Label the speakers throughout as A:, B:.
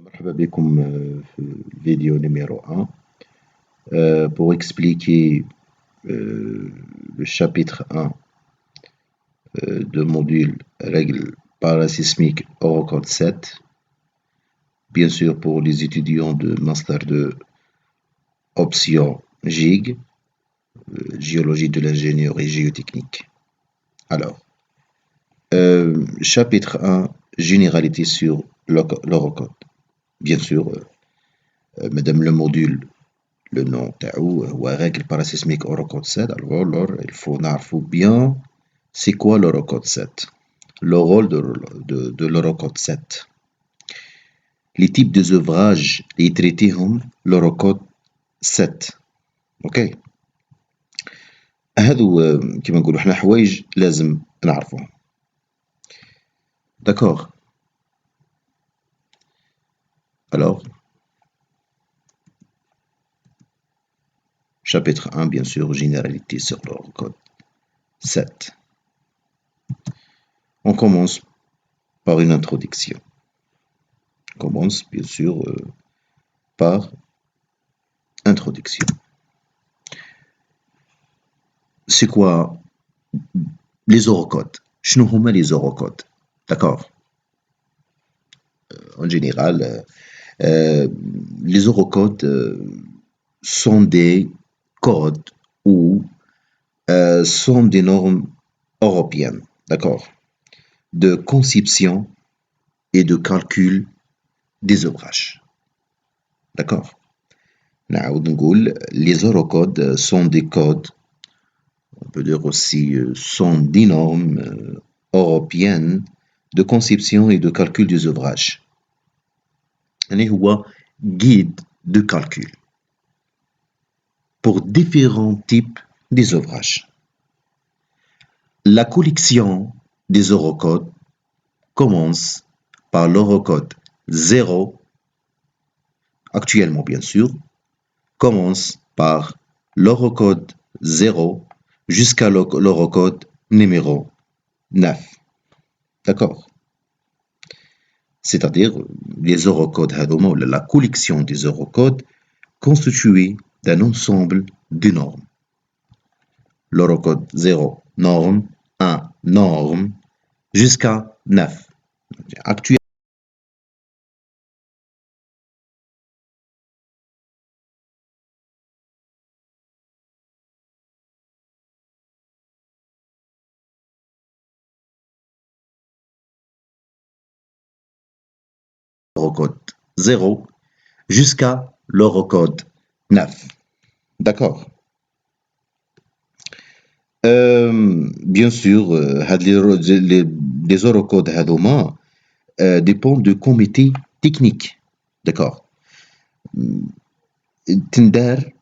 A: مرحبا بكم في الفيديو numéro 1 pour expliquer le chapitre 1 de module règles parasismiques Eurocode 7, bien sûr pour les étudiants de Master 2 option GIG, Géologie de l'ingénierie géotechnique. Alors, chapitre 1, généralité sur l'Eurocode. Bien sûr, madame le module, le nom تاعو هو règle parasismique Eurocode 7. Alors, il faut نعرفوا bien c'est quoi l'Eurocode 7, le rôle de l'Eurocode 7. Les types des ouvrages اللي يتريتيهم l'Eurocode 7. اوكي هادو كيما نقولوا حنا حوايج لازم نعرفوهم. D'accord. Alors, chapitre 1, bien sûr, généralité sur l'Eurocode 7. On commence par une introduction. On commence, bien sûr, par introduction. C'est quoi les Eurocodes? شنو هما les Eurocodes? D'accord. En général, les Eurocodes sont des codes ou sont des normes européennes, d'accord, de conception et de calcul des ouvrages. D'accord. Les Eurocodes sont des codes, on peut dire aussi sont des normes européennes de conception et de calcul des ouvrages. يعني هو guide de calcul pour différents types des ouvrages. La collection des Eurocodes commence par l'Eurocode 0, actuellement bien sûr, commence par l'Eurocode 0 jusqu'à l'Eurocode numéro 9. D'accord. C'est-à-dire les Eurocodes هذوما ou la collection des Eurocodes constituée d'un ensemble de normes. L'Eurocode 0, norme, 1, norme, jusqu'à 9. Actuellement, l'Eurocode 0 jusqu'à l'Eurocode 9. D'accord. Bien sûr, les Eurocodes هذوما dépendent du comité technique. D'accord. تندار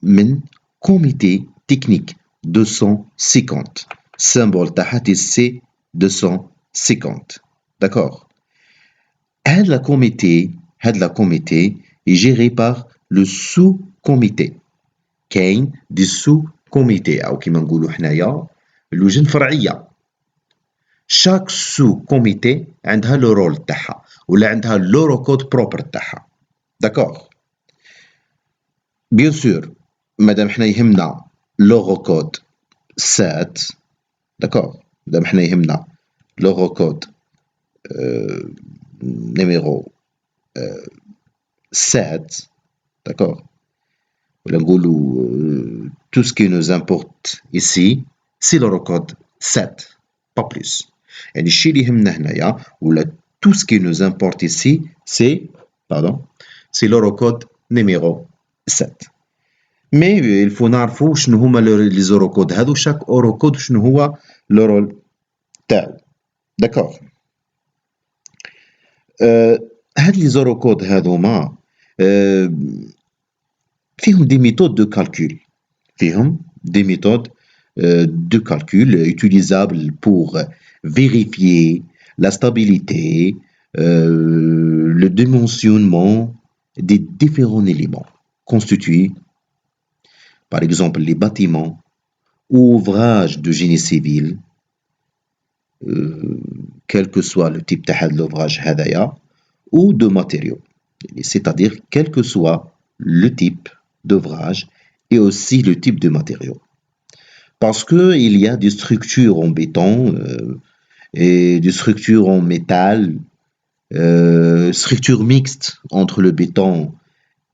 A: من comité technique 250. Symbole تاعها c'est 250. D'accord. هاد la comité est géré par le sous-comité. كاين دي sous-comité أو كيما نقولوا حنايا اللجان فرعية. chaque sous-comité عندها le rôle تاعها ولا عندها l'Eurocode propre تاعها. D'accord. Bien sûr, مادام حنا يهمنا l'Eurocode 7, d'accord, مادام حنا يهمنا l'Eurocode numéro 7, d'accord, ولا نقولوا tout ce qui nous importe ici c'est l'Eurocode 7, pas plus. يعني الشيء اللي يهمنا هنايا ولا tout ce qui nous importe ici c'est l'Eurocode numéro 7. Mais il faut نعرفوا شنو هما les Eurocodes هذو. chaque Eurocode شنو هو le rôle تاعو. d'accord. هاد les Eurocodes هذوما فيهم des méthodes de calcul. فيهم des méthodes de calcul utilisables pour vérifier la stabilité, le dimensionnement des différents éléments constitués, par exemple les bâtiments ou ouvrages de génie civil, quel que soit le type de l'ouvrage هذايا, ou de matériaux. c'est-à-dire quel que soit le type d'ouvrage et aussi le type de matériau. Parce qu'il y a des structures en béton et des structures en métal, structures mixtes entre le béton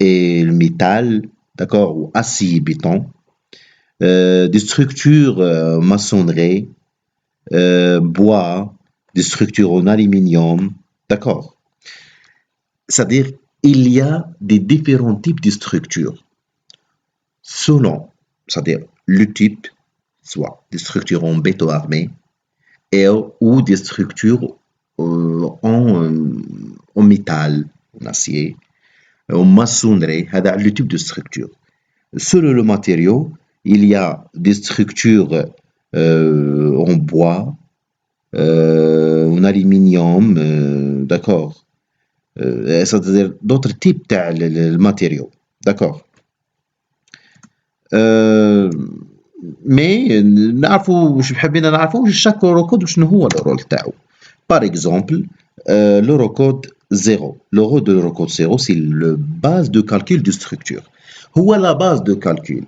A: et le métal, d'accord, ou acier béton, des structures maçonnerie, bois, des structures en aluminium, d'accord. C'est-à-dire il y a des différents types de structures selon, c'est-à-dire le type, soit des structures en béton armé et ou des structures en métal, en acier, en maçonnerie, le type de structure. Selon le matériau, il y a des structures en bois, en aluminium, d'accord. C'est-à-dire d'autres types de matériaux, d'accord. آه، مي نعرفوا واش حابين نعرفوا chaque ركود وشنو هو الرول تاعو. Par exemple, le recode 0. Le rôle de recode 0, c'est le base de calcul de structure. هو la base de calcul.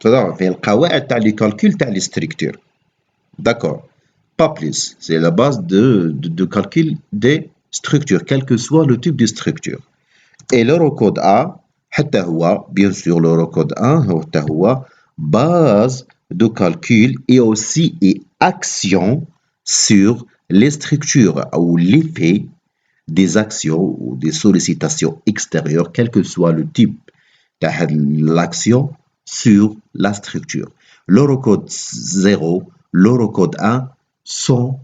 A: C'est-à-dire, فيه القواعد تاع les calculs تاع les structures. D'accord. Pas plus. C'est la base de calcul des structures, quel que soit le type de structure. Et l'eurocode A, حتى هو, bien sûr, l'eurocode 1, حتى هو base de calcul et aussi et action sur les structures ou l'effet des actions ou des sollicitations extérieures, quel que soit le type de l'action sur la structure. L'eurocode 0, l'eurocode 1 sont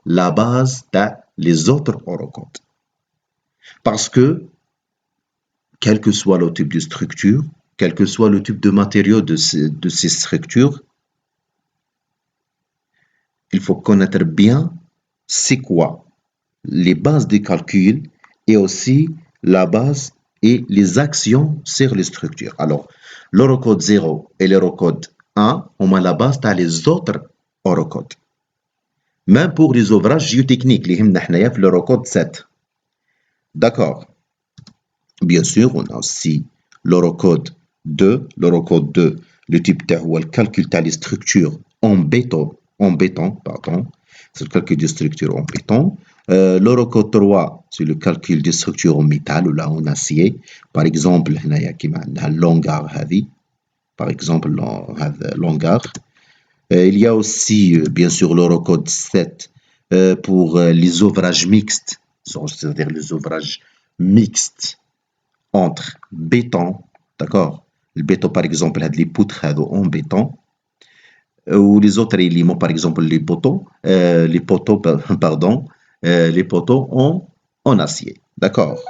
A: la base des autres eurocodes. Parce que, quel que soit le type de structure, quel que soit le type de matériaux de ces structures, il faut connaître bien c'est quoi les bases des calculs et aussi la base et les actions sur les structures. Alors, l'eurocode 0 et l'eurocode 1 ont la base dans les autres eurocodes. Même pour les ouvrages géotechniques, les l'eurocode 7. D'accord. Bien sûr, on a aussi l'eurocode 2. L'eurocode 2, le type ou le calcul des structures en béton, pardon. C'est le calcul des structures en béton. L'eurocode 3, c'est le calcul des structures en métal ou là en acier. Par exemple, il y a l'hangar, par exemple, l'hangar. Il y a aussi, bien sûr, l'eurocode 7 pour les ouvrages mixtes, c'est-à-dire les ouvrages mixtes entre béton, d'accord. Le béton, par exemple, il y a les poutres en béton, ou les autres éléments, par exemple, les poteaux, pardon, les poteaux en acier, d'accord.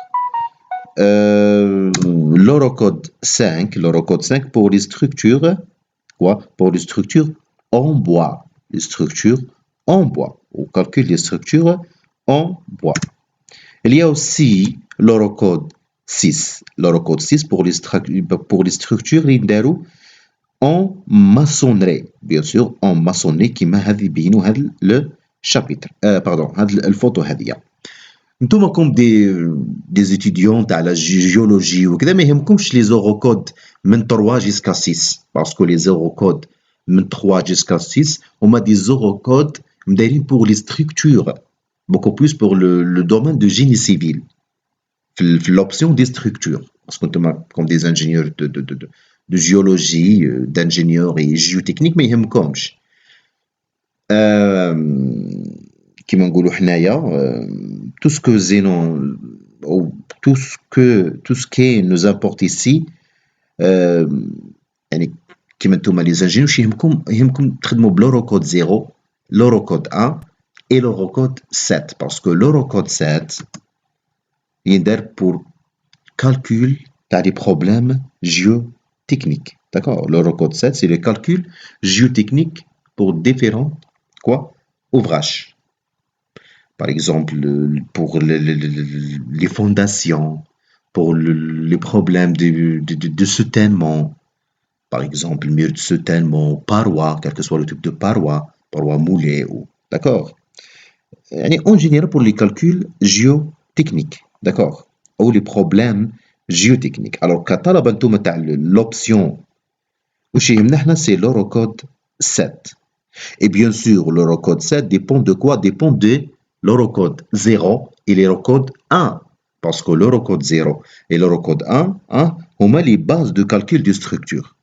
A: L'eurocode 5 pour les structures, quoi? Pour les structures en bois, les structures en bois. On calcule les structures en bois. Il y a aussi l'eurocode 6. L'eurocode 6 pour les structures en maçonnerie. Bien sûr, en maçonnerie qui m'a le chapitre. Pardon, la photo هذه. انتم comme des étudiants à la géologie وكذا ما يهمكمش les eurocodes من 3 jusqu'à 6 parce que les eurocodes من 3 jusqu'à 6 هما des eurocodes مدايرين pour les structures beaucoup plus pour le domaine de génie civil في l'option des structures parce que comme des ingénieurs de géologie d'ingénieurs et géotechnique ما يهمكمش كيما نقولوا حنايا tout ce que Zénon ou tout ce qui nous apporte ici يعني كيما نتوما les ingénieurs يهمكم تخدموا بلورocode 0 l'eurocode 1 et l'eurocode 7 parce que l'eurocode 7 يندار pour calcul t'as des problèmes géotechniques d'accord l'eurocode 7 c'est le calcul géotechnique pour différents ouvrages. Par exemple, pour les fondations, pour les problèmes de soutènement, par exemple, mur de soutènement, parois, quel que soit le type de parois moulées, d'accord. En général, pour les calculs géotechniques, d'accord. ou les problèmes géotechniques. Alors, كطلبة انتم تاع l'option وش يهمنا احنا c'est l'Eurocode 7. Et bien sûr, l'Eurocode 7 dépend de quoi? Dépend de l'Eurocode 0 et l'Eurocode 1. Parce que l'Eurocode 0 et l'Eurocode 1, on met les bases de calcul de structure.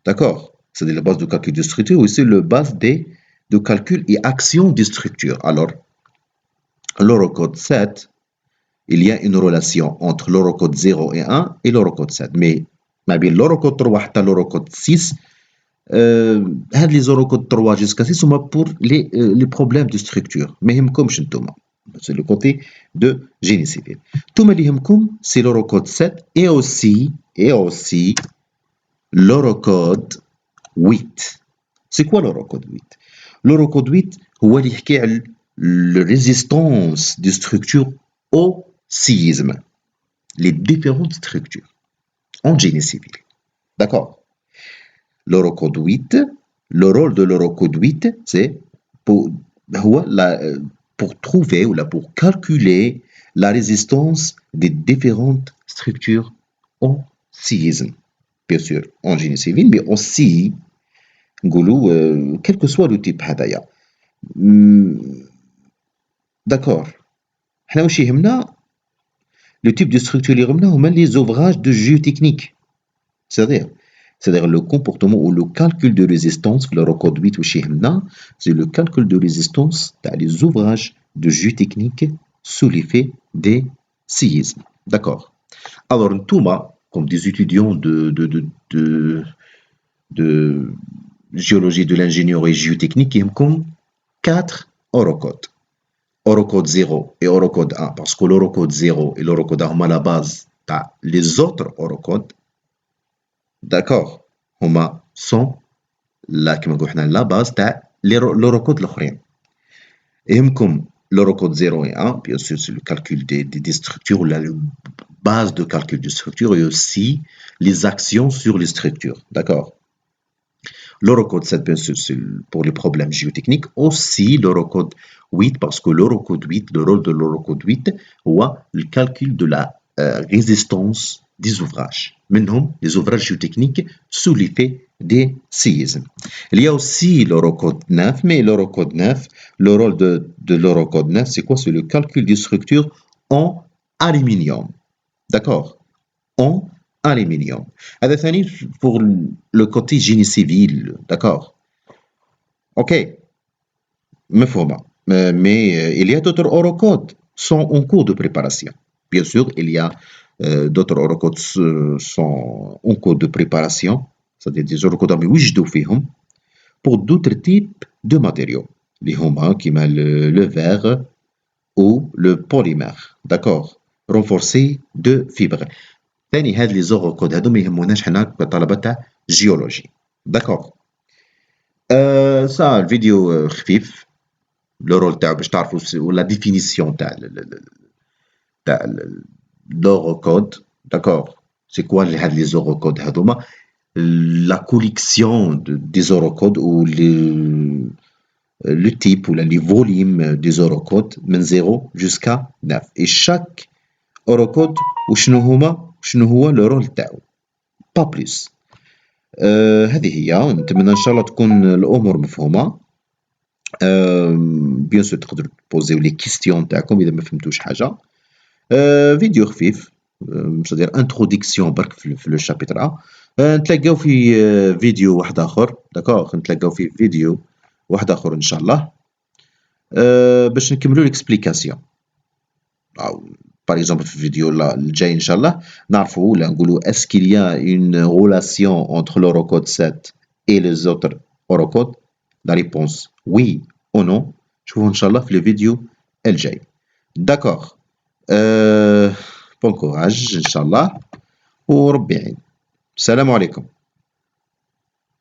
A: D'accord? C'est-à-dire les bases de calcul de structure, aussi le base de calcul et action de structure. Alors, l'Eurocode 7, il y a une relation entre l'Eurocode 0 et 1 et l'Eurocode 7. Mais l'Eurocode 3 et l'Eurocode 6, les Eurocode 3 jusqu'à 6 sont pour les problèmes de structure. Mais c'est le côté de génie civil. Tout c'est l'Eurocode 7 et aussi l'Eurocode 8. C'est quoi l'Eurocode 8? L'Eurocode 8 هو اللي يحكي على la résistance des structures au séisme. Les différentes structures en génie civil. D'accord? L'Eurocode 8, le rôle de l'Eurocode 8, c'est pour trouver ou pour calculer la résistance des différentes structures au séisme. Bien sûr, en génie civil, mais aussi, quel que soit le type هذايا. D'accord. حنا واش يهمنا le type de structure اللي يهمنا هما les ouvrages de géotechnique. C'est-à-dire le comportement ou le calcul de résistance, l'Eurocode 8 واش يهمنا, c'est le calcul de résistance تاع les ouvrages de géotechnique sous l'effet des séismes. D'accord. Alors, نتوما comme des étudiants de géologie de l'ingénierie géotechnique, يهمكم 4 Eurocodes. Eurocode 0 et Eurocode 1, parce que l'Eurocode 0 et l'Eurocode 1 ont la base تاع les autres Eurocodes. D'accord, هما sont كما نقولوا حنا la base تاع l'Eurocode الاخرين. يهمكم l'Eurocode 0 et 1, bien sûr, c'est le calcul des structures, la base de calcul des structures et aussi les actions sur les structures. D'accord. L'Eurocode 7, bien sûr, c'est pour les problèmes géotechniques. Aussi l'Eurocode 8, parce que l'Eurocode 8, le rôle de l'Eurocode 8, c'est le calcul de la résistance des ouvrages. Maintenant, les ouvrages géotechniques sous l'effet des séismes. Il y a aussi l'Eurocode 9, mais l'Eurocode 9, le rôle de l'Eurocode 9, c'est quoi? C'est le calcul des structures en aluminium. D'accord? En aluminium. هذا ثاني pour le côté génie civil. D'accord? Ok. مفهومة. Mais il y a d'autres Eurocodes sont en cours de préparation. Bien sûr, il y a d'autres Eurocodes sont en cours de préparation, c'est-à-dire des Eurocodes اللي وجدوا فيهم pour d'autres types de matériaux اللي هما كيما le verre ou le polymère. D'accord? Renforcé de fibres. ثاني هاد لي زوروكود هادو ما يهموناش حنا كطلبة تاع جيولوجي. داكوغ. سا الفيديو خفيف. لو رول تاعو باش تعرفوا ولا ديفينيسيون تاع l'Eurocode. D'accord. C'est quoi هاد لي زوروكود هادوما؟ La collection des Eurocodes ou le type ou les volumes des Eurocodes من 0 jusqu'à 9. Et chaque Eurocode وشنو هما؟ شنو هو لو رول تاعو؟ با بليس. هذه هي. نتمنى ان شاء الله تكون الامور مفهومه. بيان سور تقدروا تبوزيو لي كيستيون تاعكم اذا ما فهمتوش حاجه. فيديو خفيف، c'est-à-dire انتروديكسيون برك في لو شابيتر ا. نتلاقاو في فيديو واحد اخر. داكوغ. نتلاقاو في فيديو واحد اخر ان شاء الله باش نكملوا ليكسبليكاسيون. Par exemple, في الفيديو الجاي إن شاء الله نعرفوا ولا نقولوا est-ce qu'il y a une relation entre l'Eurocode 7 et les autres Eurocodes? La réponse oui ou non. نشوفوا إن شاء الله في الفيديو الجاي. D'accord. Bon courage إن شاء الله وربي يعين. السلام عليكم.